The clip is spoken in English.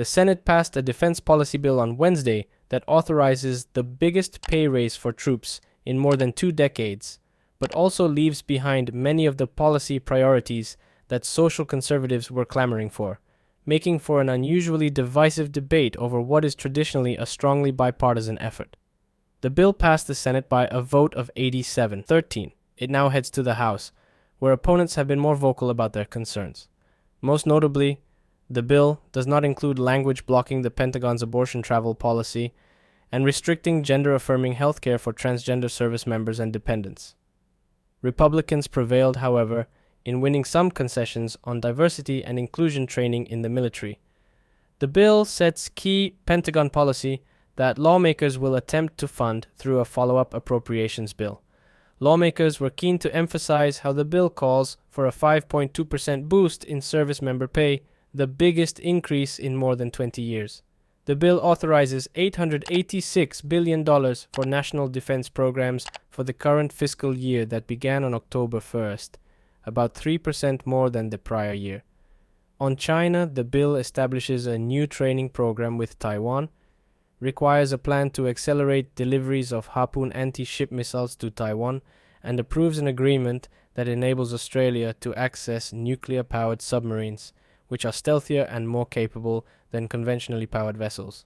The Senate passed a defense policy bill on Wednesday that authorizes the biggest pay raise for troops in more than 2 decades, but also leaves behind many of the policy priorities that social conservatives were clamoring for, making for an unusually divisive debate over what is traditionally a strongly bipartisan effort. The bill passed the Senate by a vote of 87-13. It now heads to the House, where opponents have been more vocal about their concerns. Most notably, the bill does not include language blocking the Pentagon's abortion travel policy and restricting gender-affirming healthcare for transgender service members and dependents. Republicans prevailed, however, in winning some concessions on diversity and inclusion training in the military. The bill sets key Pentagon policy that lawmakers will attempt to fund through a follow-up appropriations bill. Lawmakers were keen to emphasize how the bill calls for a 5.2% boost in service member pay, the biggest increase in more than 20 years. The bill authorizes $886 billion for national defense programs for the current fiscal year that began on October 1st, about 3% more than the prior year. On China, the bill establishes a new training program with Taiwan, requires a plan to accelerate deliveries of Harpoon anti-ship missiles to Taiwan, and approves an agreement that enables Australia to access nuclear-powered submarines, which are stealthier and more capable than conventionally powered vessels.